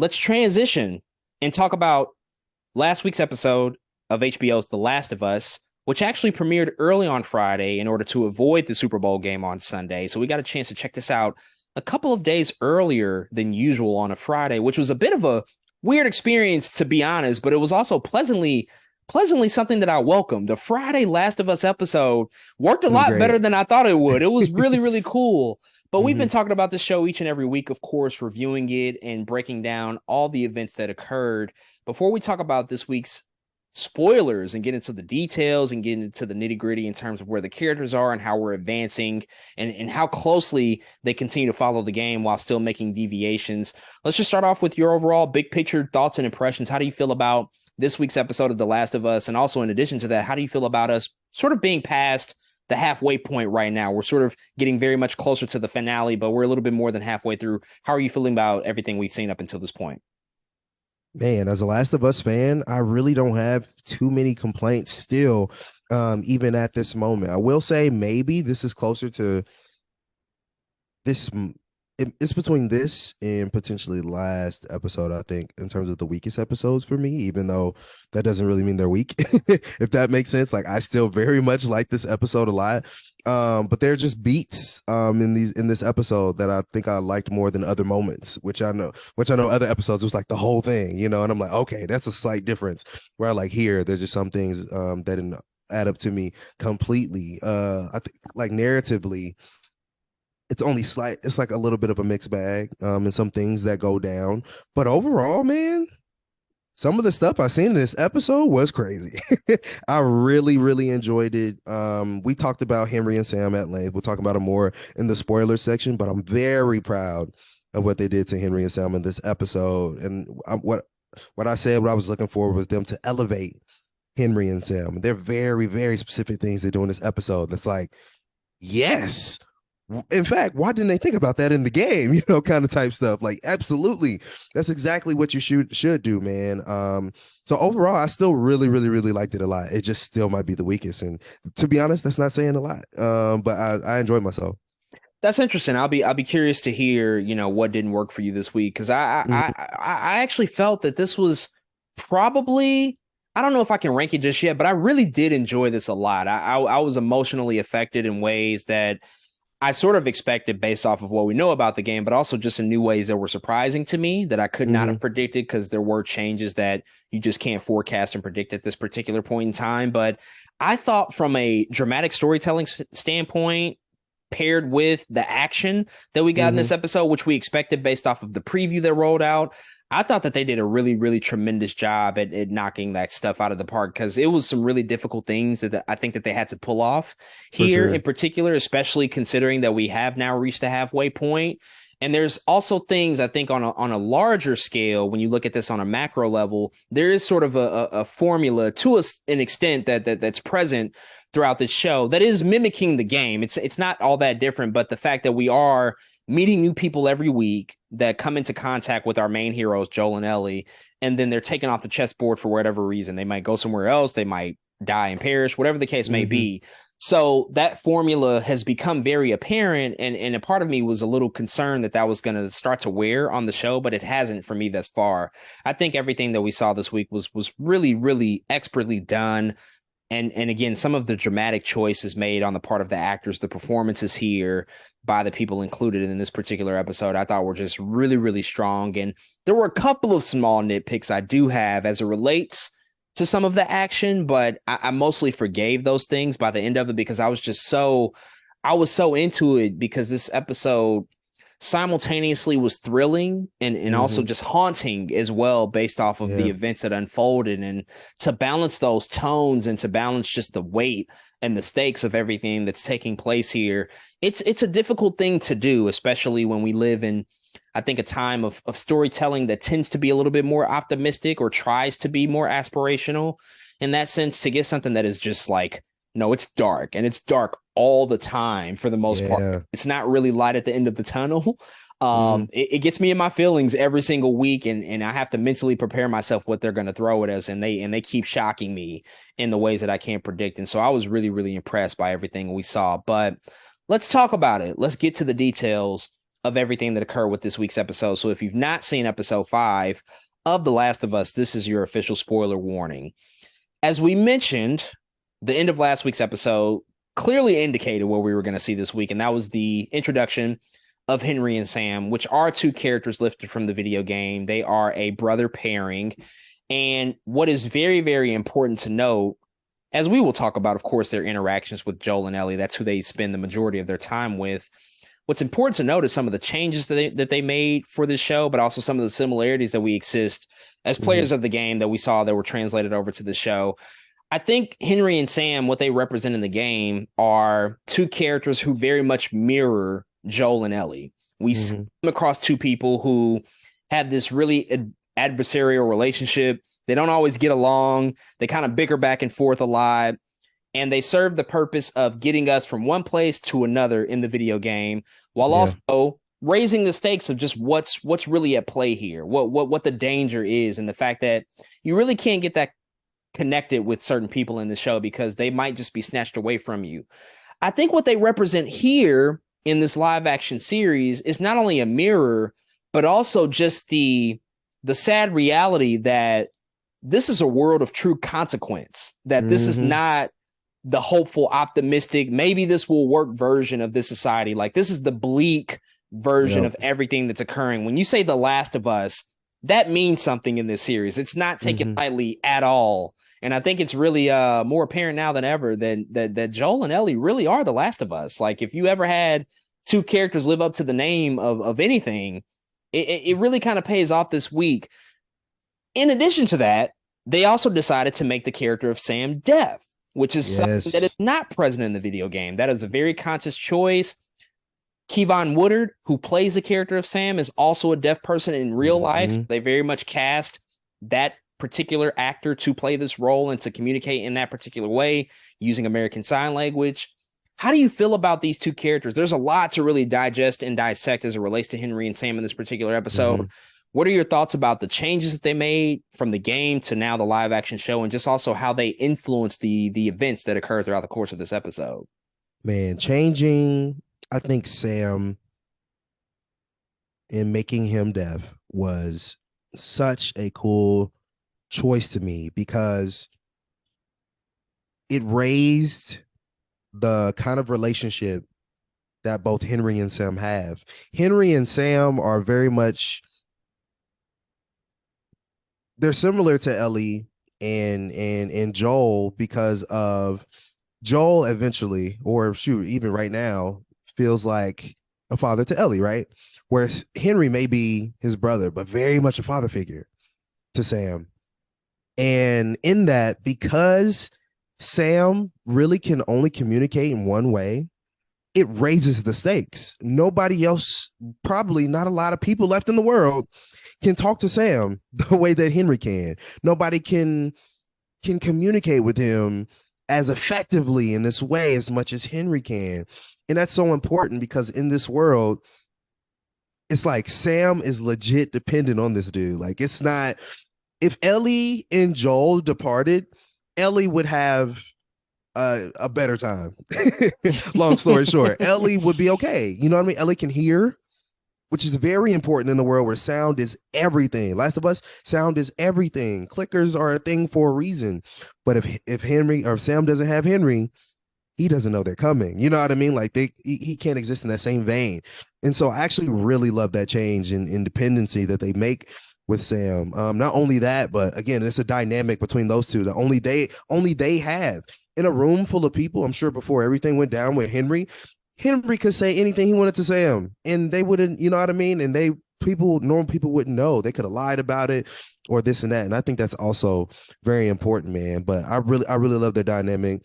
let's transition and talk about last week's episode of HBO's The Last of Us, which actually premiered early on Friday in order to avoid the Super Bowl game on Sunday. So we got a chance to check this out a couple of days earlier than usual on a Friday, which was a bit of a weird experience, to be honest, but it was also pleasantly something that I welcomed. The Friday Last of Us episode worked a It was lot better great. than I thought it would. It was really, really cool. But we've been hmm talking about the show each and every week, of course, reviewing it and breaking down all the events that occurred. Before we talk about this week's spoilers and get into the details and get into the nitty gritty in terms of where the characters are and how we're advancing and how closely they continue to follow the game while still making deviations, let's just start off with your overall big picture thoughts and impressions. How do you feel about this week's episode of The Last of Us? And also, in addition to that, how do you feel about us sort of being past the halfway point right now? We're sort of getting very much closer to the finale, but we're a little bit more than halfway through. How are you feeling about everything we've seen up until this point? Man, as a Last of Us fan, I really don't have too many complaints still, even at this moment. I will say maybe this is closer to this. It's between this and potentially last episode, I think, in terms of the weakest episodes for me, even though that doesn't really mean they're weak, if that makes sense. Like I still very much like this episode a lot. But there are just beats in this episode that I think I liked more than other moments, which I know other episodes was like the whole thing, and I'm like, okay, that's a slight difference. Where I like here, there's just some things that didn't add up to me completely. I think like narratively it's only slight. It's like a little bit of a mixed bag, and some things that go down. But overall, man, some of the stuff I seen in this episode was crazy. I really, really enjoyed it. We talked about Henry and Sam at length. We'll talk about it more in the spoiler section, but I'm very proud of what they did to Henry and Sam in this episode. And what I said, what I was looking for was them to elevate Henry and Sam. They're very, very specific things they do in this episode. That's like, yes, in fact, why didn't they think about that in the game? Kind of type stuff. Like, absolutely, that's exactly what you should do, man. So overall, I still really, really, really liked it a lot. It just still might be the weakest, and to be honest, that's not saying a lot. But I enjoyed myself. That's interesting. I'll be curious to hear, what didn't work for you this week, because I actually felt that this was probably, I don't know if I can rank it just yet, but I really did enjoy this a lot. I was emotionally affected in ways that I sort of expected based off of what we know about the game, but also just in new ways that were surprising to me that I could not have hmm predicted, because there were changes that you just can't forecast and predict at this particular point in time. But I thought from a dramatic storytelling standpoint, paired with the action that we got in this hmm episode, which we expected based off of the preview that rolled out, I thought that they did a really, really tremendous job at knocking that stuff out of the park, because it was some really difficult things that I think that they had to pull off For here in sure. particular, especially considering that we have now reached the halfway point. And there's also things I think on a larger scale, when you look at this on a macro level, there is sort of a formula to an extent that's present throughout this show that is mimicking the game. It's not all that different, but the fact that we are meeting new people every week that come into contact with our main heroes, Joel and Ellie, and then they're taken off the chessboard for whatever reason. They might go somewhere else, they might die and perish, whatever the case may hmm be. So that formula has become very apparent, and a part of me was a little concerned that that was going to start to wear on the show, but it hasn't for me thus far. I think everything that we saw this week was really, really expertly done. And again, some of the dramatic choices made on the part of the actors, the performances here by the people included in this particular episode, I thought were just really, really strong. And there were a couple of small nitpicks I do have as it relates to some of the action, but I mostly forgave those things by the end of it, because I was so into it, because this episode simultaneously was thrilling and also hmm just haunting as well, based off of the Yeah. events that unfolded. And to balance those tones and to balance just the weight and the stakes of everything that's taking place here, it's a difficult thing to do, especially when we live in, I think, a time of storytelling that tends to be a little bit more optimistic or tries to be more aspirational. In that sense, to get something that is just like, no, it's dark, and it's dark all the time for the most part. Yeah. It's not really light at the end of the tunnel. hmm It gets me in my feelings every single week, and I have to mentally prepare myself what they're going to throw at us, and they keep shocking me in the ways that I can't predict. And so I was really, really impressed by everything we saw. But let's talk about it. Let's get to the details. of everything that occurred with this week's episode. So if you've not seen episode 5 of The Last of Us, this is your official spoiler warning. As we mentioned, the end of last week's episode clearly indicated what we were going to see this week, and that was the introduction of Henry and Sam, which are two characters lifted from the video game. They are a brother pairing. And what is very, very important to note, as we will talk about, of course, their interactions with Joel and Ellie, that's who they spend the majority of their time with. What's important to note is some of the changes that they made for this show, but also some of the similarities that we exist as players of the game that we saw that were translated over to the show. I think Henry and Sam, what they represent in the game, are two characters who very much mirror Joel and Ellie. We come across two people who have this really adversarial relationship. They don't always get along. They kind of bicker back and forth a lot. And they serve the purpose of getting us from one place to another in the video game, while also raising the stakes of just what's really at play here, what the danger is, and the fact that you really can't get that connected with certain people in the show because they might just be snatched away from you. I think what they represent here in this live action series is not only a mirror, but also just the sad reality that this is a world of true consequence, that this is not the hopeful, optimistic, maybe this will work version of this society. Like, this is the bleak version of everything that's occurring. When you say The Last of Us, that means something in this series. It's not taken lightly at all. And I think it's really more apparent now than ever that Joel and Ellie really are The Last of Us. Like, if you ever had two characters live up to the name of anything, it really kind of pays off this week. In addition to that, they also decided to make the character of Sam deaf, which is something that is not present in the video game. That is a very conscious choice. Kevon Woodard, who plays the character of Sam, is also a deaf person in real life. So they very much cast that particular actor to play this role and to communicate in that particular way using American Sign Language. How do you feel about these two characters? There's a lot to really digest and dissect as it relates to Henry and Sam in this particular episode. What are your thoughts about the changes that they made from the game to now the live action show, and just also how they influence the events that occur throughout the course of this episode? Man, changing, I think, Sam and making him deaf was such a cool choice to me because it raised the kind of relationship that both Henry and Sam have. Henry and Sam are very much, they're similar to Ellie and Joel because of Joel eventually, or shoot, even right now, feels like a father to Ellie, right? Whereas Henry may be his brother, but very much a father figure to Sam. And in that, because Sam really can only communicate in one way, it raises the stakes. Nobody else, probably not a lot of people left in the world, can talk to Sam the way that Henry can. Nobody can communicate with him as effectively in this way as much as Henry can. And that's so important because in this world, it's like Sam is legit dependent on this dude. Like, it's not, if Ellie and Joel departed, Ellie would have a better time. Long story short, Ellie would be okay. You know what I mean? Ellie can hear, which is very important in a world where sound is everything. Last of Us, sound is everything. Clickers are a thing for a reason. But if Henry or Sam doesn't have Henry, he doesn't know they're coming. You know what I mean? Like, he can't exist in that same vein. And so I actually really love that change in independency that they make with Sam. Not only that, but again, it's a dynamic between those two that only they have. In a room full of people, I'm sure before everything went down with Henry could say anything he wanted to say him, and they wouldn't, you know what I mean? And normal people wouldn't know. They could have lied about it or this and that. And I think that's also very important, man. But I really love their dynamic.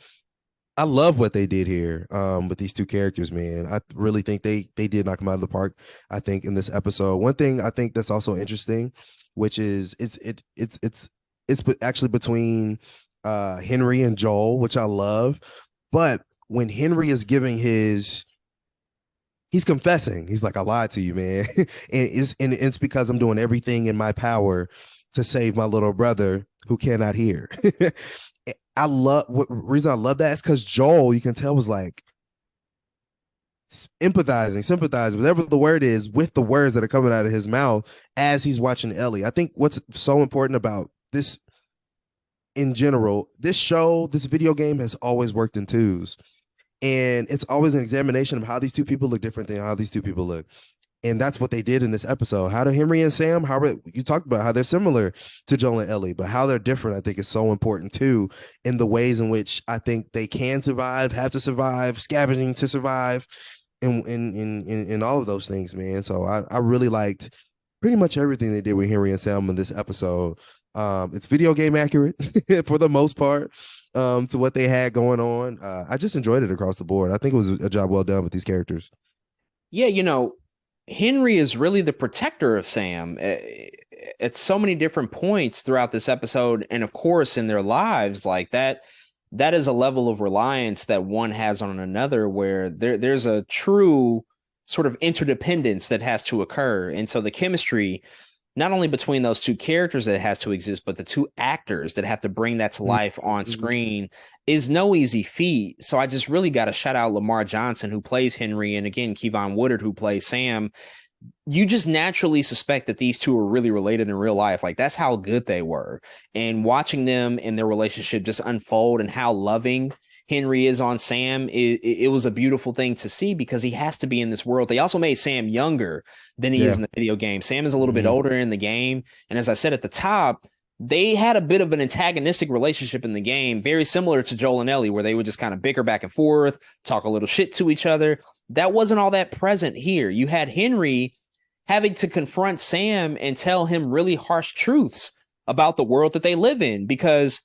I love what they did here with these two characters, man. I really think they did knock them out of the park, I think, in this episode. One thing I think that's also interesting, which is it's actually between Henry and Joel, which I love. But when Henry is giving he's confessing. He's like, I lied to you, man. and it's because I'm doing everything in my power to save my little brother who cannot hear. Reason I love that is because Joel, you can tell, was like, empathizing, sympathizing, whatever the word is, with the words that are coming out of his mouth as he's watching Ellie. I think what's so important about this in general, this show, this video game has always worked in twos. And it's always an examination of how these two people look different than how these two people look. And that's what they did in this episode. How do Henry and Sam, you talked about how they're similar to Joel and Ellie, but how they're different, I think is so important too, in the ways in which I think they can survive, have to survive, scavenging to survive, in all of those things, man. So I really liked pretty much everything they did with Henry and Sam in this episode. It's video game accurate for the most part, to what they had going on. I just enjoyed it across the board. I think it was a job well done with these characters. Yeah, Henry is really the protector of Sam at so many different points throughout this episode, and of course in their lives. Like that is a level of reliance that one has on another, where there's a true sort of interdependence that has to occur. And so the chemistry, not only between those two characters that has to exist, but the two actors that have to bring that to life on screen is no easy feat. So I just really got to shout out Lamar Johnson, who plays Henry, and again, Kevon Woodard, who plays Sam. You just naturally suspect that these two are really related in real life. Like, that's how good they were. And watching them and their relationship just unfold, and how loving Henry is on Sam, it was a beautiful thing to see, because he has to be in this world. They also made Sam younger than he is in the video game. Sam is a little bit older in the game. And as I said at the top, they had a bit of an antagonistic relationship in the game, very similar to Joel and Ellie, where they would just kind of bicker back and forth, talk a little shit to each other. That wasn't all that present here. You had Henry having to confront Sam and tell him really harsh truths about the world that they live in, because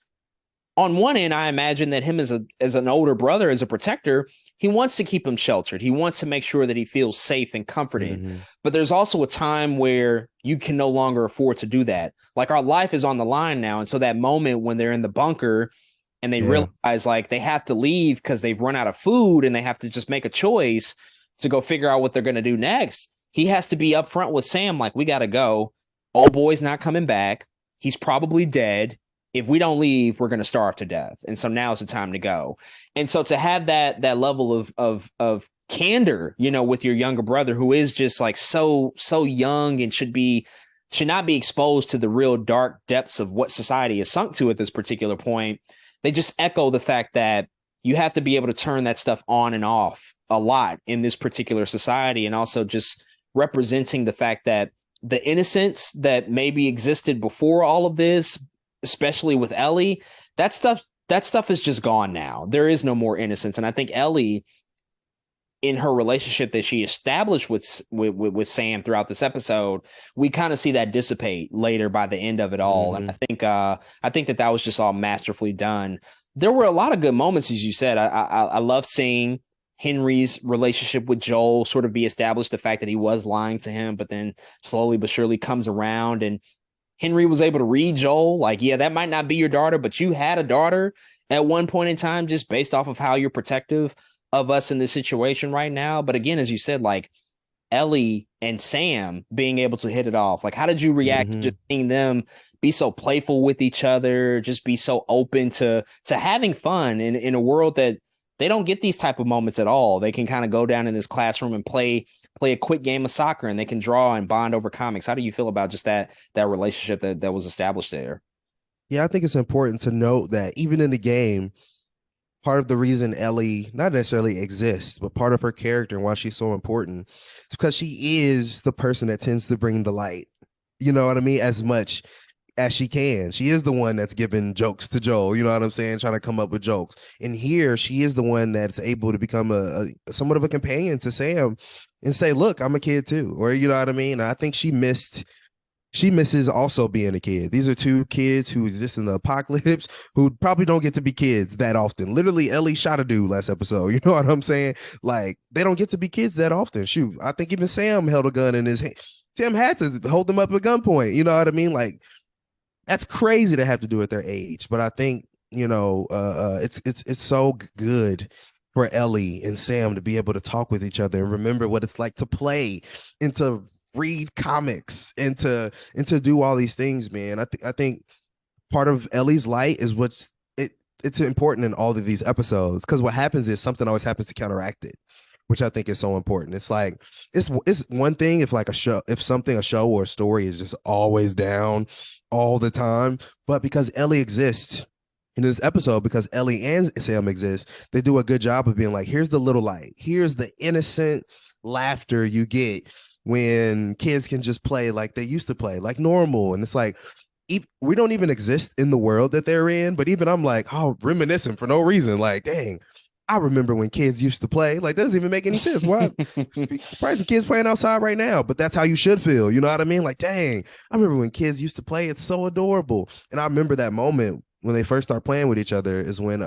on one end, I imagine that him as an older brother, as a protector, he wants to keep him sheltered. He wants to make sure that he feels safe and comforted. But there's also a time where you can no longer afford to do that. Like, our life is on the line now. And so that moment when they're in the bunker and they realize like they have to leave because they've run out of food, and they have to just make a choice to go figure out what they're going to do next. He has to be upfront with Sam, like, we got to go. Old boy's not coming back. He's probably dead. If we don't leave, we're going to starve to death. And so now's the time to go. And so to have that level of candor, with your younger brother, who is just like so young and should not be exposed to the real dark depths of what society is sunk to at this particular point. They just echo the fact that you have to be able to turn that stuff on and off a lot in this particular society. And also just representing the fact that the innocence that maybe existed before all of this, especially with Ellie, that stuff is just gone now. There is no more innocence. And I think Ellie, in her relationship that she established with Sam throughout this episode, we kind of see that dissipate later by the end of it all. And I think that was just all masterfully done. There were a lot of good moments, as you said. I love seeing Henry's relationship with Joel sort of be established, the fact that he was lying to him, but then slowly but surely comes around, and Henry was able to read Joel. Like, yeah, that might not be your daughter, but you had a daughter at one point in time, just based off of how you're protective of us in this situation right now. But again, as you said, like, Ellie and Sam being able to hit it off. Like, how did you react to just seeing them be so playful with each other, just be so open to having fun in a world that they don't get these type of moments at all? They can kind of go down in this classroom and play a quick game of soccer, and they can draw and bond over comics. How do you feel about just that relationship that was established there? Yeah, I think it's important to note that even in the game, part of the reason Ellie not necessarily exists, but part of her character and why she's so important, is because she is the person that tends to bring the light. You know what I mean? As much as she can. She is the one that's giving jokes to Joel, you know what I'm saying? Trying to come up with jokes. And here she is the one that's able to become a somewhat of a companion to Sam and say, look, I'm a kid too. Or, you know what I mean? I think she misses also being a kid. These are two kids who exist in the apocalypse who probably don't get to be kids that often. Literally, Ellie shot a dude last episode. You know what I'm saying? Like, they don't get to be kids that often. Shoot, I think even Sam held a gun in his hand. Sam had to hold them up at gunpoint. You know what I mean? Like, that's crazy to have to do at their age. But I think, it's so good for Ellie and Sam to be able to talk with each other and remember what it's like to play and to read comics and to do all these things, man. I think part of Ellie's light is it's important in all of these episodes, because what happens is something always happens to counteract it. which I think is so important. It's like it's one thing if like a show or a story is just always down all the time, but because Ellie exists in this episode, because Ellie and Sam exist, they do a good job of being like, here's the little light, here's the innocent laughter you get when kids can just play like they used to play, like normal. And it's like we don't even exist in the world that they're in, but even I'm like, oh, reminiscing for no reason. Like, dang, I remember when kids used to play. Like, that doesn't even make any sense. Why? Be surprised some kids playing outside right now, but that's how you should feel. You know what I mean? Like, dang, I remember when kids used to play. It's so adorable. And I remember that moment when they first start playing with each other is when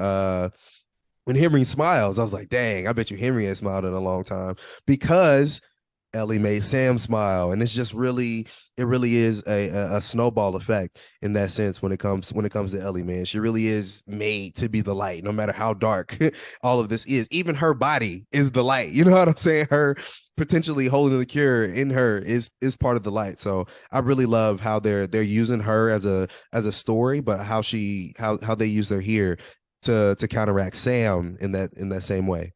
Henry smiles. I was like, dang, I bet you Henry ain't smiled in a long time because Ellie made Sam smile, and it's just really, it really is a snowball effect in that sense when it comes to Ellie, man. She really is made to be the light, no matter how dark all of this is. Even her body is the light. You know what I'm saying? Her potentially holding the cure in her is part of the light. So I really love how they're using her as a story, but how they use her here to counteract Sam in that same way.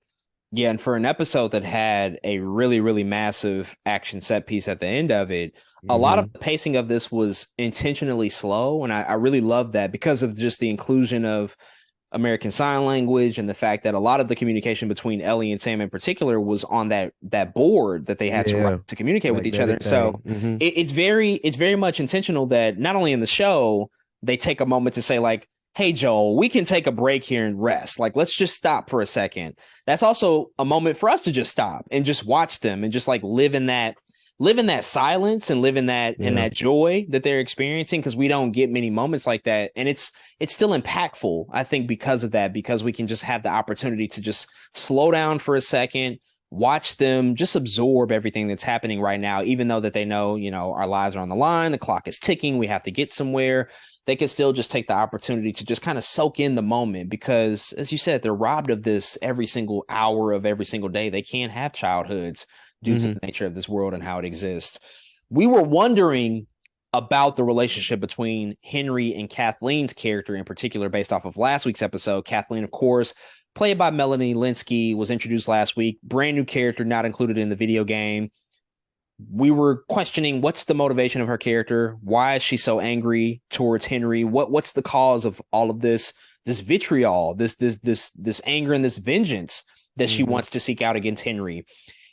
Yeah, and for an episode that had a really, really massive action set piece at the end of it, a lot of Mm-hmm. the pacing of this was intentionally slow. And I really love that because of just the inclusion of American Sign Language and the fact that a lot of the communication between Ellie and Sam in particular was on that board that they had to Yeah, write to communicate with each other. magnetic So thing. Mm-hmm. it's very much intentional that not only in the show they take a moment to say like, "Hey Joel, we can take a break here and rest. Like let's just stop for a second." That's also a moment for us to just stop and just watch them and just like live in that silence and live in Yeah. that joy that they're experiencing because we don't get many moments like that. And it's still impactful, I think, because of that, because we can just have the opportunity to just slow down for a second, watch them just absorb everything that's happening right now, even though that they know, our lives are on the line, the clock is ticking, we have to get somewhere. They can still just take the opportunity to just kind of soak in the moment because, as you said, they're robbed of this every single hour of every single day. They can't have childhoods due to Mm-hmm. the nature of this world and how it exists. We were wondering about the relationship between Henry and Kathleen's character in particular, based off of last week's episode. Kathleen, of course, played by Melanie Linsky, was introduced last week. Brand new character, not included in the video game. We were questioning what's the motivation of her character. Why is she so angry towards Henry? What's the cause of all of this vitriol, this anger and this vengeance that she Mm-hmm. wants to seek out against Henry?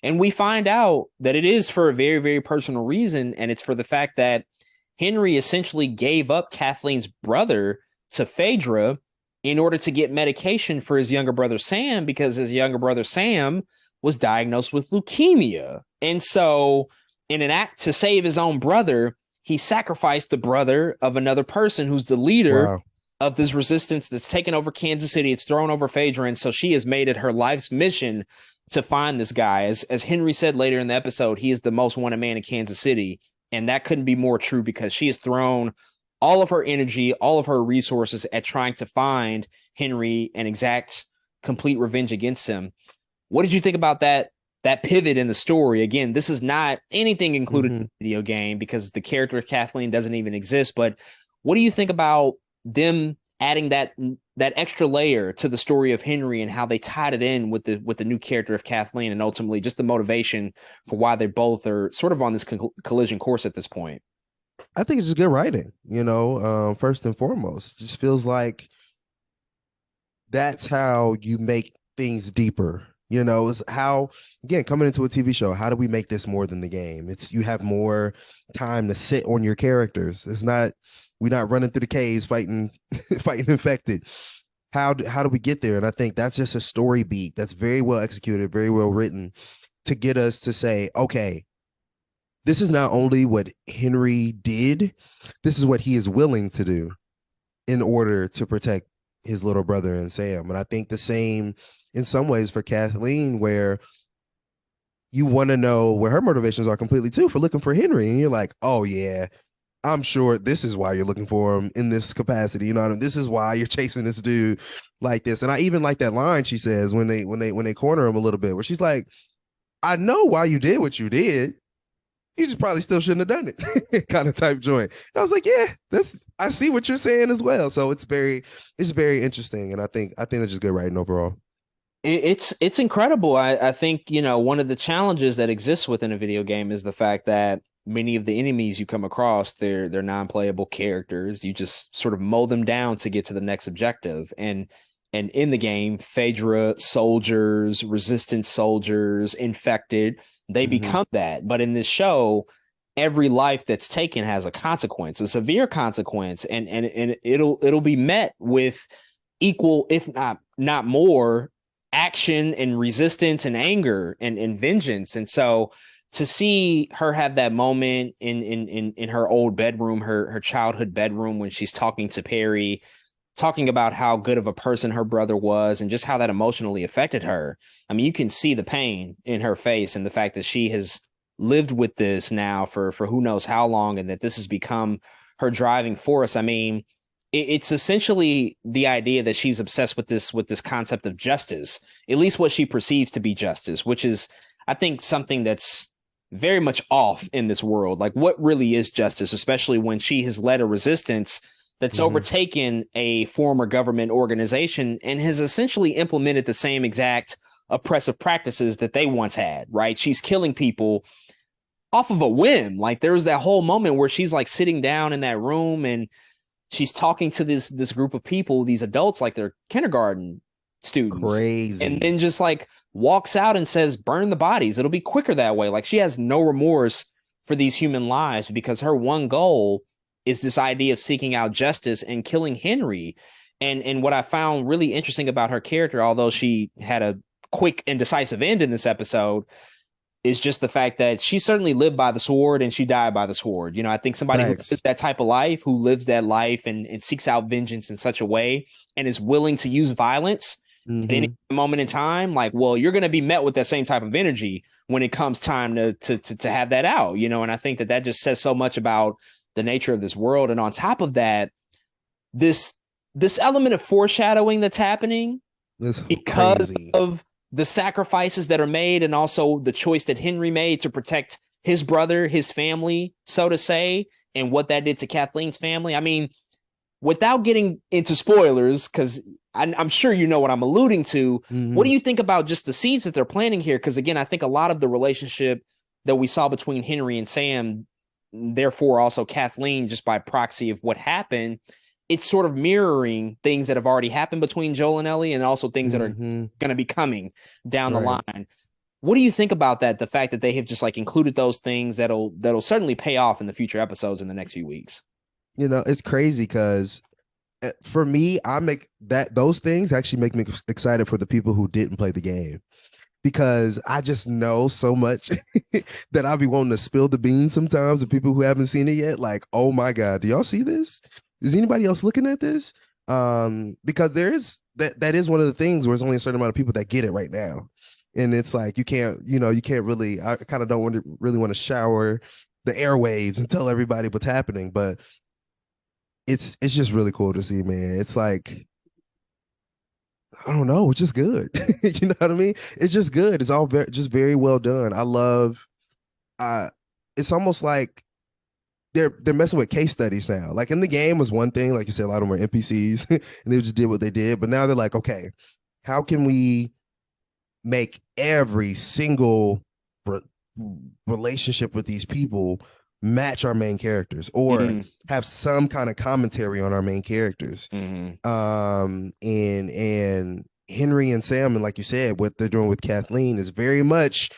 And we find out that it is for a very, very personal reason. And it's for the fact that Henry essentially gave up Kathleen's brother to Phaedra in order to get medication for his younger brother Sam, because his younger brother Sam was diagnosed with leukemia. And so, in an act to save his own brother, he sacrificed the brother of another person who's the leader Wow. of this resistance that's taken over Kansas City. It's thrown over Phaedra. And so she has made it her life's mission to find this guy. As Henry said later in the episode, he is the most wanted man in Kansas City. And that couldn't be more true because she has thrown all of her energy, all of her resources at trying to find Henry and exact complete revenge against him. What did you think about that pivot in the story? Again, this is not anything included Mm-hmm. in the video game because the character of Kathleen doesn't even exist. But what do you think about them adding that extra layer to the story of Henry and how they tied it in with the new character of Kathleen and ultimately just the motivation for why they both are sort of on this collision course at this point? I think it's just good writing, first and foremost. It just feels like that's how you make things deeper. Is how, again, coming into a TV show, how do we make this more than the game? It's you have more time to sit on your characters. We're not running through the caves fighting fighting infected. How do we get there? And I think that's just a story beat that's very well executed, very well written to get us to say, okay, this is not only what Henry did, this is what he is willing to do in order to protect his little brother and Sam. And I think the same in some ways for Kathleen, where you want to know where her motivations are completely too for looking for Henry. And you're like, oh yeah, I'm sure this is why you're looking for him in this capacity. You know what I mean? This is why you're chasing this dude like this. And I even like that line she says when they corner him a little bit, where she's like, I know why you did what you did. You just probably still shouldn't have done it, kind of type joint. And I was like, yeah, I see what you're saying as well. So it's very interesting, and I think it's just good writing overall. It's incredible. I think, one of the challenges that exists within a video game is the fact that many of the enemies you come across, they're non-playable characters. You just sort of mow them down to get to the next objective. And in the game, Phaedra soldiers, resistance soldiers, infected, they Hmm. become that. But in this show, every life that's taken has a consequence, a severe consequence, and it'll be met with equal, if not more, action and resistance and anger and vengeance. And so to see her have that moment in her old bedroom, her childhood bedroom, when she's talking to Perry, talking about how good of a person her brother was and just how that emotionally affected her. I mean, you can see the pain in her face and the fact that she has lived with this now for who knows how long, and that this has become her driving force. I mean, it's essentially the idea that she's obsessed with this concept of justice, at least what she perceives to be justice, which is, I think, something that's very much off in this world. Like, what really is justice, especially when she has led a resistance that's Hmm. overtaken a former government organization and has essentially implemented the same exact oppressive practices that they once had, right? She's killing people off of a whim. Like, there's that whole moment where she's like sitting down in that room and she's talking to this group of people, these adults, like they're kindergarten students, and Crazy. then just like walks out and says, burn the bodies. It'll be quicker that way. Like, she has no remorse for these human lives because her one goal is this idea of seeking out justice and killing Henry. And what I found really interesting about her character, although she had a quick and decisive end in this episode, is just the fact that she certainly lived by the sword and she died by the sword. I think somebody who lives Facts. that type of life, who lives that life and seeks out vengeance in such a way and is willing to use violence at any Hmm. moment in time, like, well, you're going to be met with that same type of energy when it comes time to have that out, and I think that that just says so much about the nature of this world. And on top of that, this this element of foreshadowing that's happening That's because crazy. of the sacrifices that are made and also the choice that Henry made to protect his brother, his family, so to say, and what that did to Kathleen's family. I mean, without getting into spoilers, because I'm sure you know what I'm alluding to, what Hmm. do you think about just the seeds that they're planting here? Because again, I think a lot of the relationship that we saw between Henry and Sam, therefore also Kathleen, just by proxy of what happened, it's sort of mirroring things that have already happened between Joel and Ellie, and also things that are Hmm. going to be coming down the Right. line. What do you think about that? The fact that they have just like included those things that'll certainly pay off in the future episodes in the next few weeks. It's crazy because for me, I make that those things actually make me excited for the people who didn't play the game because I just know so much that I'll be wanting to spill the beans sometimes to people who haven't seen it yet. Like, oh my God, do y'all see this? Is anybody else looking at this? Because there is that is one of the things where it's only a certain amount of people that get it right now. And it's like you can't really I kind of don't really want to shower the airwaves and tell everybody what's happening, but it's just really cool to see, man. It's like I don't know, it's just good. You know what I mean? It's just good. It's all just very well done. I love uh it's almost like they're messing with case studies now. Like in the game was one thing, like you said, a lot of them were NPCs and they just did what they did. But now they're like, okay, how can we make every single re- relationship with these people match our main characters or Mm-hmm. have some kind of commentary on our main characters? Mm-hmm. And Henry and Sam, and like you said, what they're doing with Kathleen is very much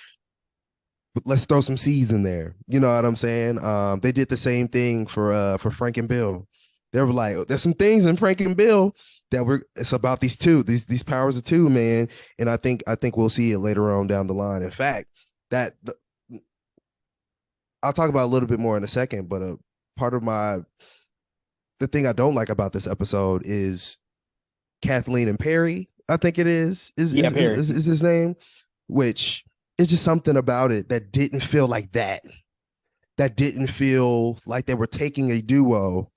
let's throw some seeds in there. You know what I'm saying? They did the same thing for Frank and Bill. They were like, there's some things in Frank and Bill that were it's about these powers of two, man. And I think we'll see it later on down the line. In fact, that I'll talk about a little bit more in a second, but part of the thing I don't like about this episode is Kathleen and Perry, I think it is Yeah, is is, Perry. is, is his name, which is just something about it that didn't feel like that. That didn't feel like they were taking a duo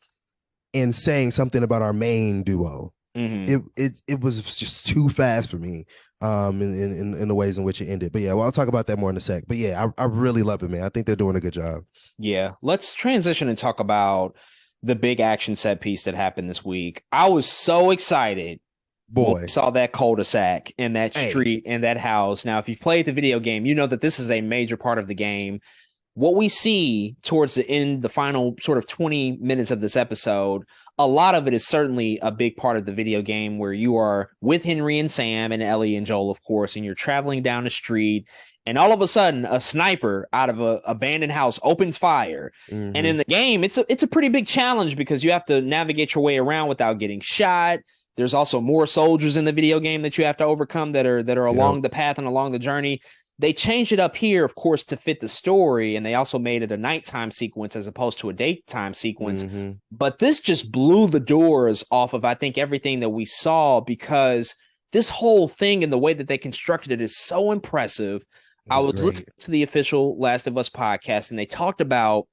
and saying something about our main duo. Mm-hmm. It was just too fast for me. In the ways in which it ended. But yeah, well, I'll talk about that more in a sec. But yeah, I really love it, man. I think they're doing a good job. Yeah. Let's transition and talk about the big action set piece that happened this week. I was so excited when Boy, we saw that cul-de-sac and that hey, street and that house. Now, if you've played the video game, you know that this is a major part of the game. What we see towards the end, the final sort of 20 minutes of this episode, a lot of it is certainly a big part of the video game where you are with Henry and Sam and Ellie and Joel, of course, and you're traveling down the street. And all of a sudden, a sniper out of an abandoned house opens fire. And mm-hmm, in the game, it's a pretty big challenge because you have to navigate your way around without getting shot. There's also more soldiers in the video game that you have to overcome that are yep, along the path and along the journey. They changed it up here, of course, to fit the story, and they also made it a nighttime sequence as opposed to a daytime sequence. mm-hmm. But this just blew the doors off of, I think, everything that we saw because this whole thing and the way that they constructed it is so impressive. It I was was great. listening to the official Last of Us podcast, and they talked about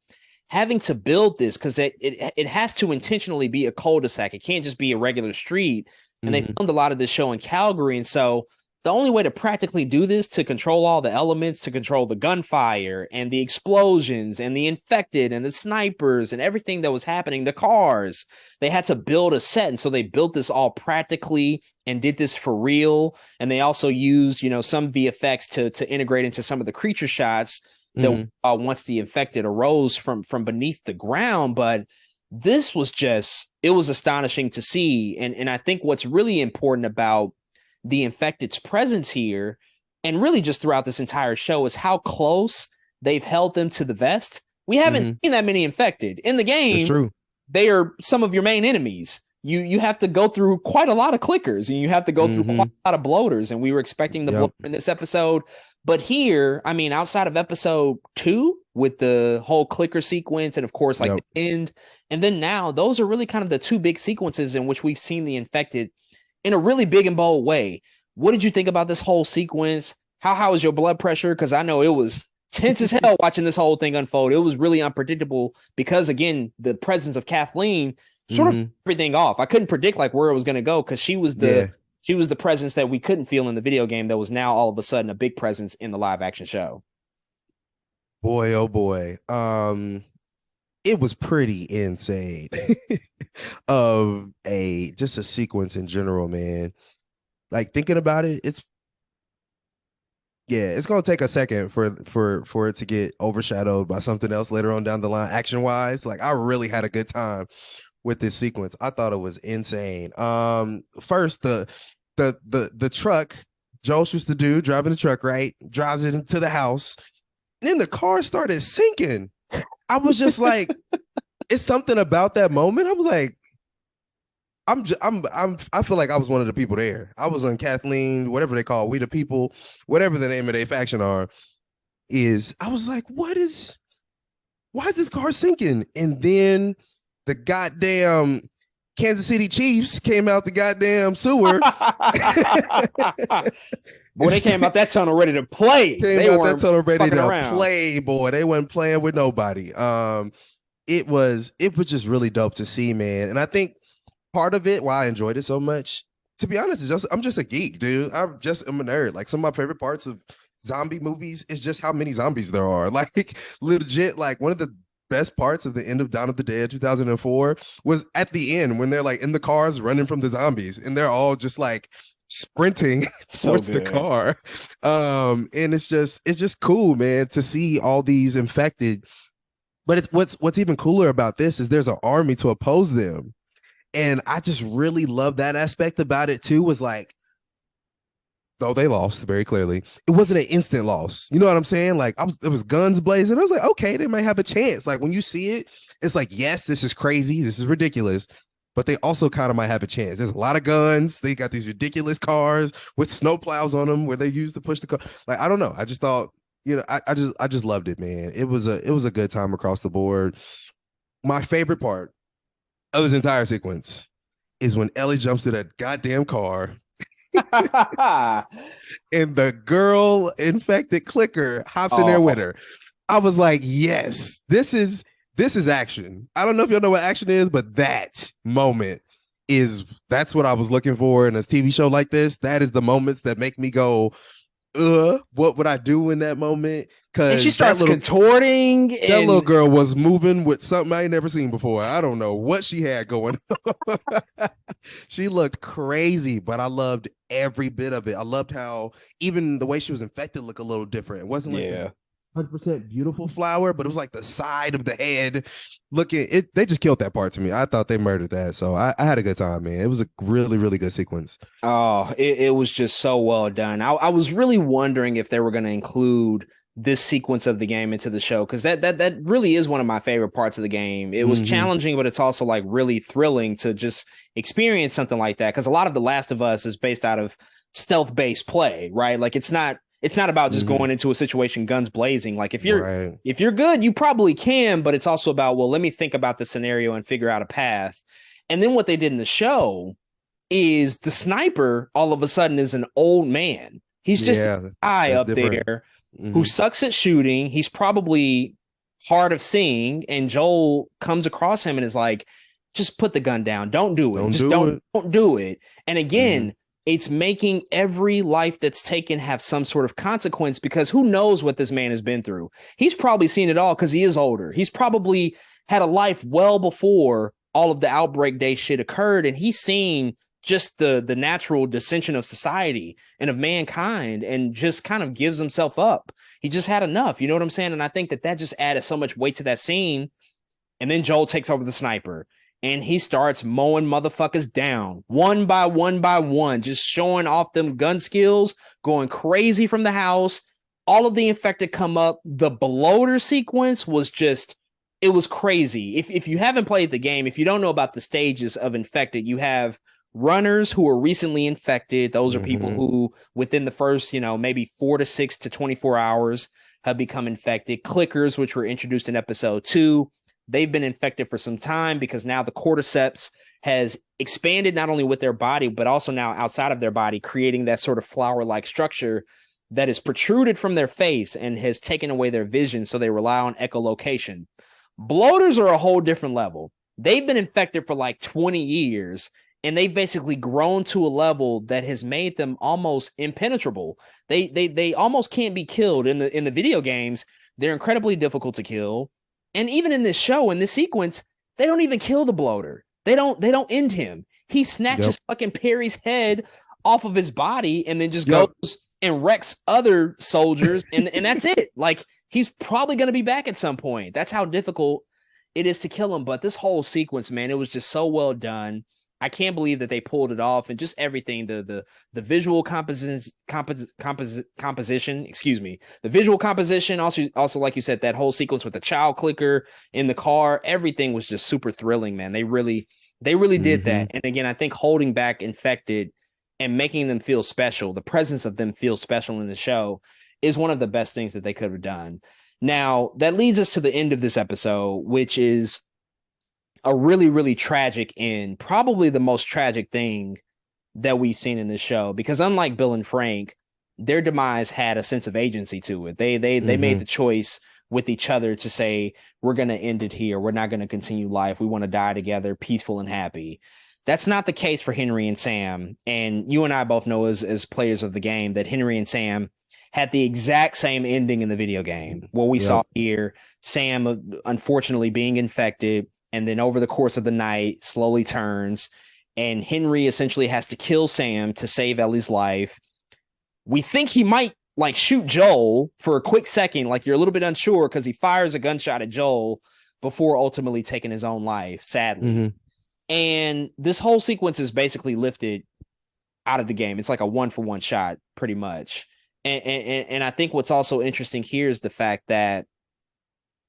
having to build this because it has to intentionally be a cul-de-sac. It can't just be a regular street. And they Mm-hmm, filmed a lot of this show in Calgary. And so the only way to practically do this, to control all the elements, to control the gunfire and the explosions and the infected and the snipers and everything that was happening, the cars, they had to build a set. And so they built this all practically and did this for real. And they also used, some VFX to integrate into some of the creature shots mm-hmm. that once the infected arose from beneath the ground. But this was just, it was astonishing to see. And I think what's really important about the infected's presence here, and really just throughout this entire show, is how close they've held them to the vest. We haven't seen that many infected in the That's game. true. They are some of your main enemies. You have to go through quite a lot of clickers, and you have to go through quite a lot of bloaters, and we were expecting the bloater in this episode. But here, I mean, outside of episode 2 with the whole clicker sequence and of course like the end, and then now those are really kind of the two big sequences in which we've seen the infected in a really big and bold way. What did you think about this whole sequence? How was your blood pressure? Because I know it was tense as hell watching this whole thing unfold. It was really unpredictable because, again, the presence of Kathleen sort of everything off. I couldn't predict like where it was going to go because she was the presence that we couldn't feel in the video game that was now all of a sudden a big presence in the live action show. Boy, oh boy. It was pretty insane of just a sequence in general, man. Like thinking about it, it's gonna take a second for it to get overshadowed by something else later on down the line, action wise. Like I really had a good time with this sequence. I thought it was insane. First the truck, Joel shoots the dude driving the truck, right? Drives it into the house. And then the car started sinking. I was just like, it's something about that moment. I was like, I feel like I was one of the people there. I was on Kathleen, whatever they call We the People, whatever the name of their faction is. I was like, why is this car sinking? And then the goddamn Kansas City Chiefs came out the goddamn sewer. Boy, they came out that tunnel ready to play. They weren't that tunnel ready to play, boy. They weren't playing with nobody. It was just really dope to see, man. And I think part of it, why I enjoyed it so much, to be honest, is I'm just a geek, dude. I'm a nerd. Like some of my favorite parts of zombie movies is just how many zombies there are. Like legit, like one of the best parts of the end of Dawn of the Dead 2004 was at the end when they're like in the cars running from the zombies and they're all just like sprinting towards the car. And it's just cool, man, to see all these infected. But it's what's even cooler about this is there's an army to oppose them. And I just really love that aspect about it too, was like, though they lost very clearly, it wasn't an instant loss. You know what I'm saying? Like it was guns blazing. I was like, okay, they might have a chance. Like when you see it, it's like, yes, this is crazy. This is ridiculous. But they also kind of might have a chance. There's a lot of guns. They got these ridiculous cars with snow plows on them where they used to push the car. Like, I don't know. I just thought, I just loved it, man. It was a good time across the board. My favorite part of this entire sequence is when Ellie jumps to that goddamn car and the girl infected clicker hops in there with her. I was like, yes, this is action. I don't know if y'all know what action is, but that moment that's what I was looking for in a TV show like this. That is the moments that make me go, what would I do in that moment? And she starts contorting. That little girl was moving with something I ain't never seen before. I don't know what she had going on. She looked crazy, but I loved every bit of it. I loved how even the way she was infected looked a little different. It wasn't like the Yeah. 100% beautiful flower, but it was like the side of the head looking. It they just killed that part to me. I thought they murdered that, so I had a good time, man. It was a really really good sequence. Oh, it was just so well done. I was really wondering if they were going to include this sequence of the game into the show because that really is one of my favorite parts of the game. It was Hmm. challenging, but it's also like really thrilling to just experience something like that because a lot of The Last of Us is based out of stealth-based play, right? Like it's not about just Hmm. going into a situation guns blazing. Like Right. if you're good, you probably can, but it's also about, well, let me think about the scenario and figure out a path. And then what they did in the show is the sniper all of a sudden is an old man. He's just a Yeah, guy that's up different. there who Hmm. sucks at shooting. He's probably hard of seeing, and Joel comes across him and is like, just put the gun down. Don't do it. Don't Just do it. don't do it. And Hmm. again, it's making every life that's taken have some sort of consequence because who knows what this man has been through. He's probably seen it all because he is older. He's probably had a life well before all of the outbreak day shit occurred, and he's seen just the natural dissension of society and of mankind and just kind of gives himself up. He just had enough. You know what I'm saying? And I think that just added so much weight to that scene. And then Joel takes over the sniper and he starts mowing motherfuckers down one by one, just showing off them gun skills, going crazy from the house. All of the infected come up. The bloater sequence was just, it was crazy. If you haven't played the game, if you don't know about the stages of infected, you have runners who are recently infected. Those are people Hmm. who, within the first, maybe 4 to 6 to 24 hours, have become infected. Clickers, which were introduced in episode 2, they've been infected for some time because now the cordyceps has expanded not only with their body, but also now outside of their body, creating that sort of flower like structure that is protruded from their face and has taken away their vision. So they rely on echolocation. Bloaters are a whole different level. They've been infected for like 20 years and they've basically grown to a level that has made them almost impenetrable. They almost can't be killed in the video games. They're incredibly difficult to kill. And even in this show, in this sequence, they don't even kill the bloater. They don't end him. He Yep. snatches fucking Perry's head off of his body and then just goes Yep. and wrecks other soldiers and that's it. Like he's probably going to be back at some point. That's how difficult it is to kill him. But this whole sequence, man, it was just so well done. I can't believe that they pulled it off and just everything the visual composition, excuse me, the visual composition, also like you said, that whole sequence with the child clicker in the car, everything was just super thrilling, man. They really did Hmm. that. And again, I think holding back infected and making them feel special, the presence of them feel special in the show is one of the best things that they could have done. Now, that leads us to the end of this episode, which is a really, really tragic end, probably the most tragic thing that we've seen in this show. Because unlike Bill and Frank, their demise had a sense of agency to it. They made Hmm. the choice with each other to say, we're gonna end it here. We're not gonna continue life. We want to die together, peaceful and happy. That's not the case for Henry and Sam. And you and I both know as players of the game that Henry and Sam had the exact same ending in the video game. What we saw Yep. here, Sam unfortunately being infected, and then over the course of the night slowly turns and Henry essentially has to kill Sam to save Ellie's life. We think he might like shoot Joel for a quick second, like you're a little bit unsure because he fires a gunshot at Joel before ultimately taking his own life, sadly. Hmm. And this whole sequence is basically lifted out of the game. It's like a 1-for-1 shot, pretty much. And I think what's also interesting here is the fact that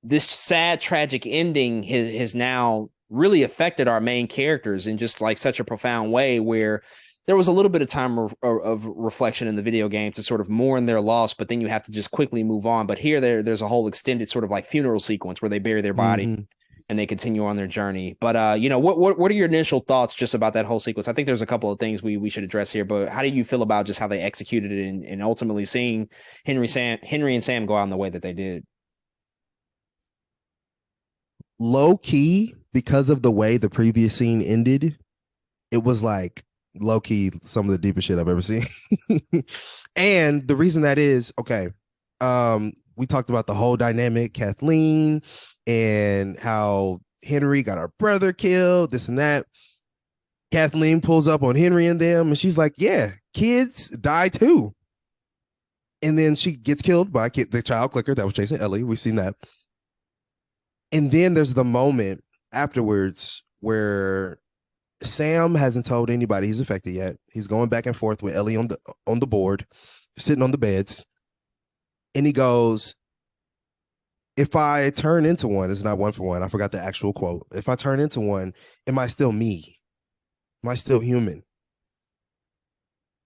this sad, tragic ending has now really affected our main characters in just like such a profound way where there was a little bit of time of reflection in the video game to sort of mourn their loss, but then you have to just quickly move on. But here, there's a whole extended sort of like funeral sequence where they bury their body Hmm. and they continue on their journey. But what are your initial thoughts just about that whole sequence? I think there's a couple of things we should address here, but how do you feel about just how they executed it and ultimately seeing Henry and Sam go out in the way that they did? Low key, because of the way the previous scene ended, it was like low key some of the deepest shit I've ever seen. And the reason that is, okay, we talked about the whole dynamic, Kathleen, and how Henry got our brother killed, this and that. Kathleen pulls up on Henry and them, and she's like, "Yeah, kids die too." And then she gets killed by the child clicker that was chasing Ellie. We've seen that. And then there's the moment afterwards where Sam hasn't told anybody he's affected yet. He's going back and forth with Ellie on the board, sitting on the beds, and he goes, "If I turn into one, it's not one for one. I forgot the actual quote. If I turn into one, am I still me? Am I still human?"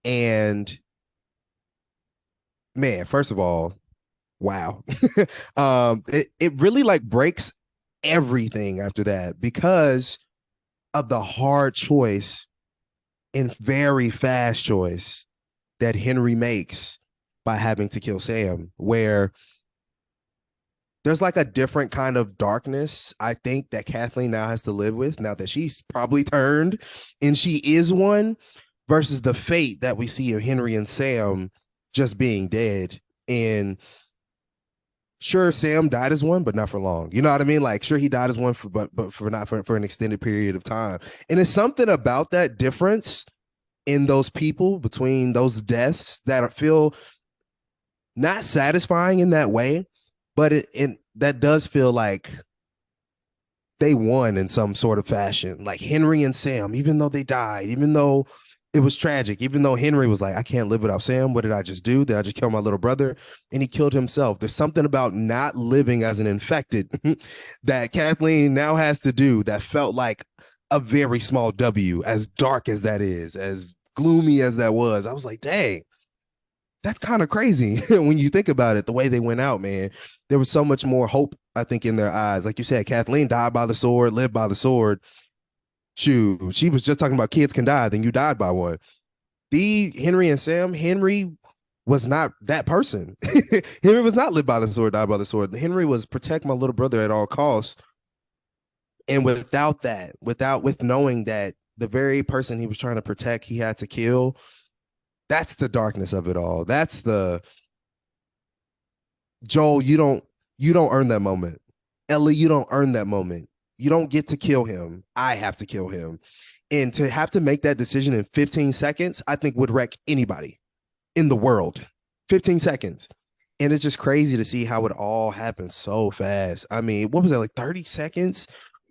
And man, first of all, wow. It really like breaks everything after that because of the hard choice and very fast choice that Henry makes by having to kill Sam, where there's like a different kind of darkness, I think, that Kathleen now has to live with now that she's probably turned and she is one, versus the fate that we see of Henry and Sam just being dead. And sure, Sam died as one, but not for long. You know what I mean? Like, sure, he died as one, but for not for an extended period of time. And it's something about that difference in those people between those deaths that feel not satisfying in that way, but that does feel like they won in some sort of fashion. Like Henry and Sam, even though they died, even though it was tragic, even though Henry was like, I can't live without Sam. What did I just do? Did I just kill my little brother? And he killed himself. There's something about not living as an infected that Kathleen now has to do that felt like a very small W, as dark as that is, as gloomy as that was. I was like, dang, that's kind of crazy when you think about it, the way they went out, man. There was so much more hope, I think, in their eyes. Like you said, Kathleen died by the sword, lived by the sword. Shoot, she was just talking about kids can die, then you died by one. The Henry and Sam, Henry was not that person. Henry was not live by the sword, die by the sword. Henry was protect my little brother at all costs. And without that, with knowing that the very person he was trying to protect, he had to kill, that's the darkness of it all. That's the Joel, you don't earn that moment. Ellie, you don't earn that moment. You don't get to kill him. I have to kill him. And to have to make that decision in 15 seconds, I think would wreck anybody in the world. 15 seconds. And it's just crazy to see how it all happened so fast. I mean, what was that, like 30 seconds?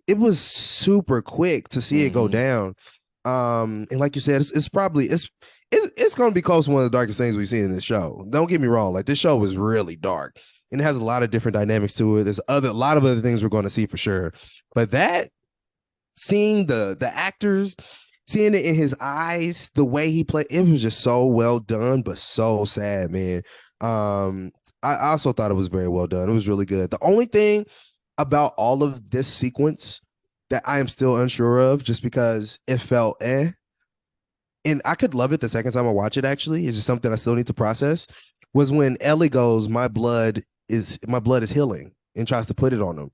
It was super quick to see it go down. And like you said, it's probably it's going to be close to one of the darkest things we've seen in this show. Don't get me wrong. Like, this show was really dark and it has a lot of different dynamics to it. There's a lot of other things we're going to see for sure. But that, seeing the actors, seeing it in his eyes, the way he played, it was just so well done, but so sad, man. I also thought it was very well done. It was really good. The only thing about all of this sequence that I am still unsure of, just because it felt and I could love it the second time I watch it, actually, it's just something I still need to process, was when Ellie goes, my blood is healing, and tries to put it on him.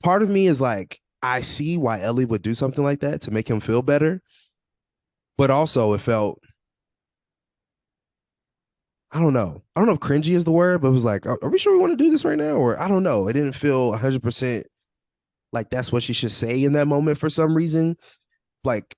Part of me is like, I see why Ellie would do something like that to make him feel better. But also it felt, I don't know. I don't know if cringy is the word, but it was like, are we sure we want to do this right now? Or I don't know. It didn't feel 100% like that's what she should say in that moment for some reason. Like,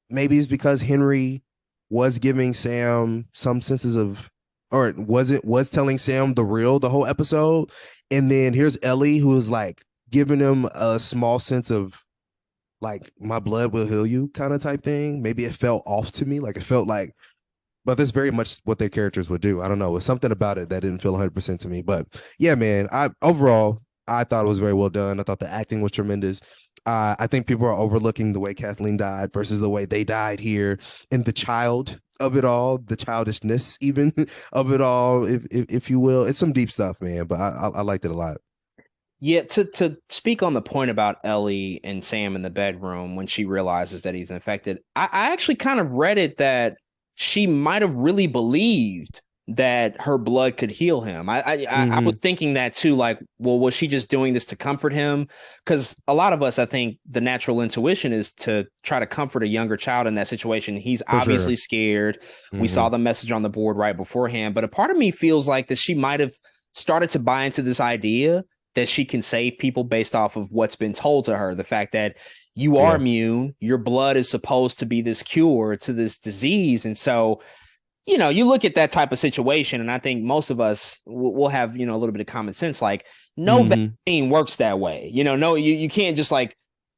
maybe it's because Henry was giving Sam some senses of, or was telling Sam the whole episode. And then here's Ellie, who is like giving him a small sense of like, my blood will heal you kind of type thing. Maybe it felt off to me. Like, it felt like, but that's very much what their characters would do. I don't know. It's something about it that didn't feel 100% to me. But yeah, man, I thought it was very well done. I thought the acting was tremendous. I think people are overlooking the way Kathleen died versus the way they died here, and the child of it all, the childishness even of it all, if you will. It's some deep stuff, man. But I liked it a lot. Yeah, to speak on the point about Ellie and Sam in the bedroom when she realizes that he's infected, I actually kind of read it that she might have really believed that her blood could heal him. I was thinking that too, like, well, was she just doing this to comfort him? Because a lot of us, I think the natural intuition is to try to comfort a younger child in that situation. He's For obviously sure. scared. We Mm-hmm. saw the message on the board right beforehand, but a part of me feels like that she might have started to buy into this idea that she can save people based off of what's been told to her. The fact that you are Yeah. immune. Your blood is supposed to be this cure to this disease. And so, you know, you look at that type of situation, and I think most of us will have, you know, a little bit of common sense. Like, no Hmm. vaccine works that way. You know, no, you can't just like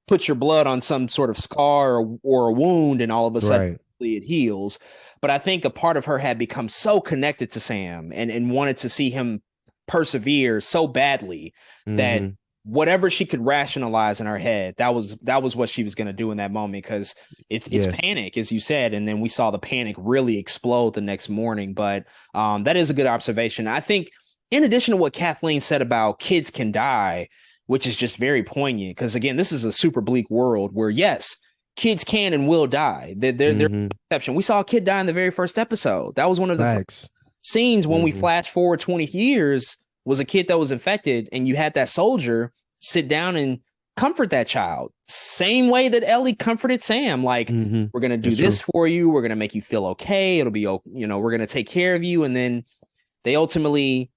put your blood on some sort of scar or a wound and all of a sudden Right. it heals. But I think a part of her had become so connected to Sam and wanted to see him persevere so badly that Hmm. whatever she could rationalize in her head, that was what she was going to do in that moment, because it's Yeah. panic, as you said, and then we saw the panic really explode the next morning. But that is a good observation. I think, in addition to what Kathleen said about kids can die, which is just very poignant, because again, this is a super bleak world where, yes, kids can and will die. They're Hmm. exception. We saw a kid die in the very first episode. That was one of the Facts. scenes when we Hmm. flash forward 20 years, was a kid that was infected, and you had that soldier sit down and comfort that child. Same way that Ellie comforted Sam. Like, Hmm. we're going to do That's true. this for you. We're going to make you feel okay. It'll be, you know, we're going to take care of you. And then they ultimately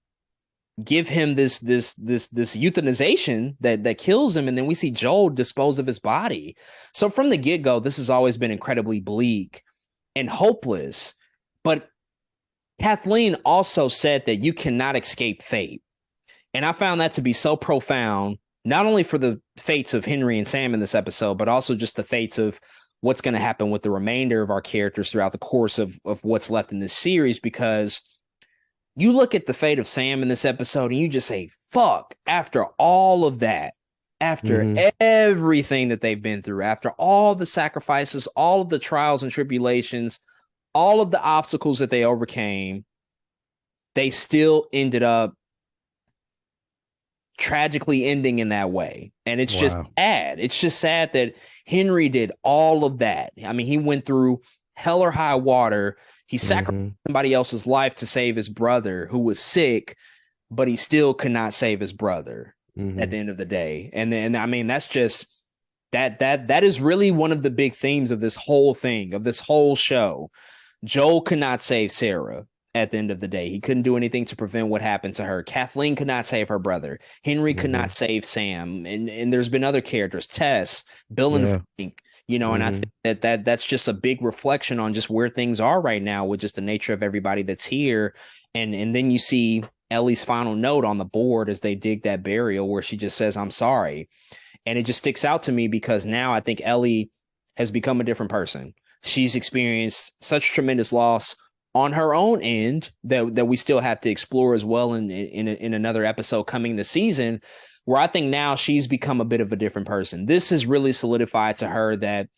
give him this euthanization that kills him, and then we see Joel dispose of his body. So from the get-go, this has always been incredibly bleak and hopeless. But Kathleen also said that you cannot escape fate. And I found that to be so profound, not only for the fates of Henry and Sam in this episode, but also just the fates of what's going to happen with the remainder of our characters throughout the course of what's left in this series. Because you look at the fate of Sam in this episode and you just say, fuck, after all of that, after Hmm. everything that they've been through, after all the sacrifices, all of the trials and tribulations, all of the obstacles that they overcame, they still ended up tragically ending in that way. And it's just Wow. sad. It's just sad that Henry did all of that. I mean, he went through hell or high water. He sacrificed Hmm. somebody else's life to save his brother who was sick, but he still could not save his brother at Hmm. the end of the day. And then, I mean, that's just that is really one of the big themes of this whole thing, of this whole show. Joel could not save Sarah at the end of the day. He couldn't do anything to prevent what happened to her. Kathleen could not save her brother. Henry could Hmm. not save Sam. And there's been other characters, Tess, Bill and Yeah. Frank, you know, and I Hmm. think that's just a big reflection on just where things are right now with just the nature of everybody that's here. And then you see Ellie's final note on the board as they dig that burial, where she just says, "I'm sorry." And it just sticks out to me because now I think Ellie has become a different person. She's experienced such tremendous loss on her own end that we still have to explore as well in another episode coming this season, where I think now she's become a bit of a different person. This has really solidified to her that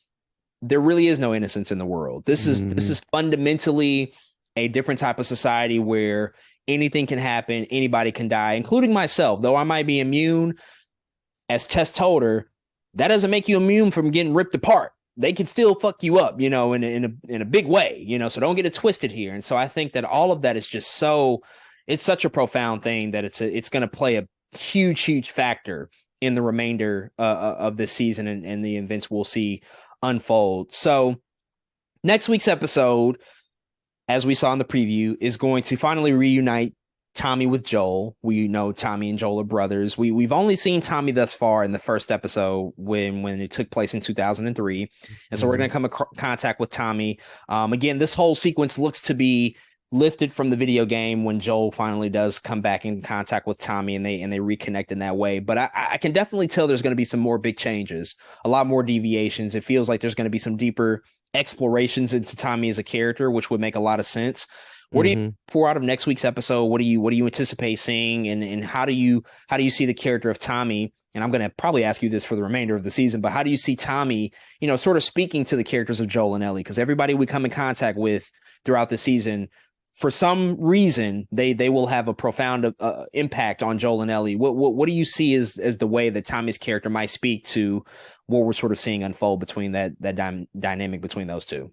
there really is no innocence in the world. This Hmm. is fundamentally a different type of society where anything can happen, anybody can die, including myself. Though I might be immune, as Tess told her, that doesn't make you immune from getting ripped apart. They can still fuck you up, you know, in a big way, you know. So don't get it twisted here. And so I think that all of that is just so, it's such a profound thing that it's going to play a huge factor in the remainder of this season and the events we'll see unfold. So next week's episode, as we saw in the preview, is going to finally reunite Tommy with Joel. We know Tommy and Joel are brothers. We've only seen Tommy thus far in the first episode when it took place in 2003, and so we're Hmm. going to come in contact with Tommy. Again, this whole sequence looks to be lifted from the video game when Joel finally does come back in contact with Tommy and they reconnect in that way. But I can definitely tell there's going to be some more big changes, a lot more deviations. It feels like there's going to be some deeper explorations into Tommy as a character, which would make a lot of sense. What do you Hmm. for out of next week's episode? What do you anticipate seeing, and how do you see the character of Tommy? And I'm going to probably ask you this for the remainder of the season, but how do you see Tommy, you know, sort of speaking to the characters of Joel and Ellie? Because everybody we come in contact with throughout the season, for some reason, they will have a profound impact on Joel and Ellie. What do you see as the way that Tommy's character might speak to what we're sort of seeing unfold between that dynamic between those two?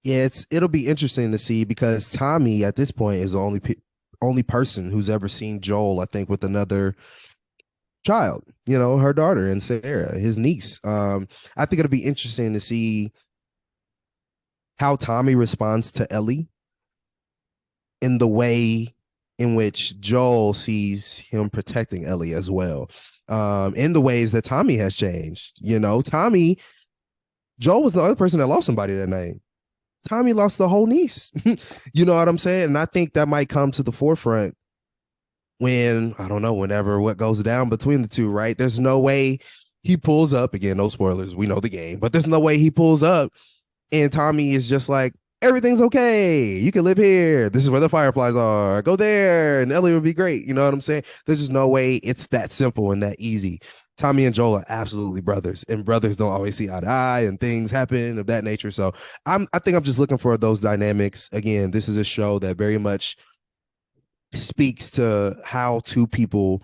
Yeah, it'll be interesting to see because Tommy at this point is the only person who's ever seen Joel, I think, with another child, you know, her daughter and Sarah, his niece. I think it'll be interesting to see how Tommy responds to Ellie in the way in which Joel sees him protecting Ellie as well. in the ways that Tommy has changed. Joel was the other person that lost somebody that night. Tommy lost the whole niece. You know what I'm saying? And I think that might come to the forefront when, I don't know, whenever what goes down between the two, right? There's no way he pulls up. Again, no spoilers. We know the game, but there's no way he pulls up and Tommy is just like, everything's okay. You can live here. This is where the fireflies are. Go there. And Ellie would be great. You know what I'm saying? There's just no way it's that simple and that easy. Tommy and Joel are absolutely brothers, and brothers don't always see eye to eye, and things happen of that nature. So I think I'm just looking for those dynamics. Again, this is a show that very much speaks to how two people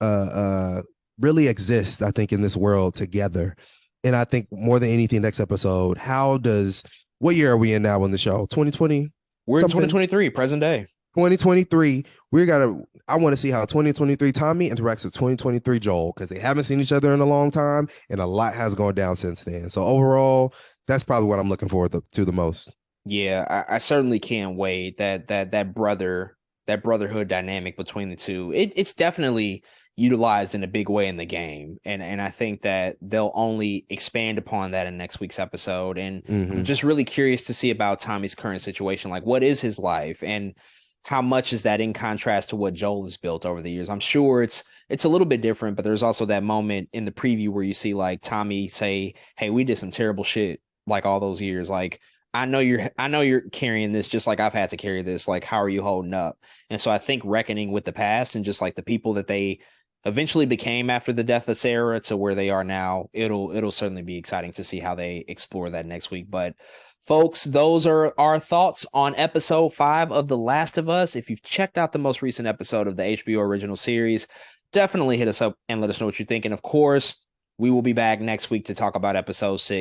really exist, I think, in this world together. And I think more than anything, next episode, what year are we in now on the show? 2020? We're in 2023, present day. 2023. I want to see how 2023 Tommy interacts with 2023 Joel, because they haven't seen each other in a long time, and a lot has gone down since then. So overall, that's probably what I'm looking forward to the most. Yeah, I certainly can't wait. That brotherhood dynamic between the two. It's definitely utilized in a big way in the game. And I think that they'll only expand upon that in next week's episode. And I'm just really curious to see about Tommy's current situation. Like, what is his life? And how much is that in contrast to what Joel has built over the years? I'm sure it's a little bit different, but there's also that moment in the preview where you see like Tommy say, "Hey, we did some terrible shit like all those years. Like, I know you're carrying this just like I've had to carry this. Like, how are you holding up?" And so I think reckoning with the past and just like the people that they eventually became after the death of Sarah to where they are now, it'll certainly be exciting to see how they explore that next week. But folks, those are our thoughts on episode 5 of The Last of Us. If you've checked out the most recent episode of the HBO original series, definitely hit us up and let us know what you think. And of course, we will be back next week to talk about episode 6.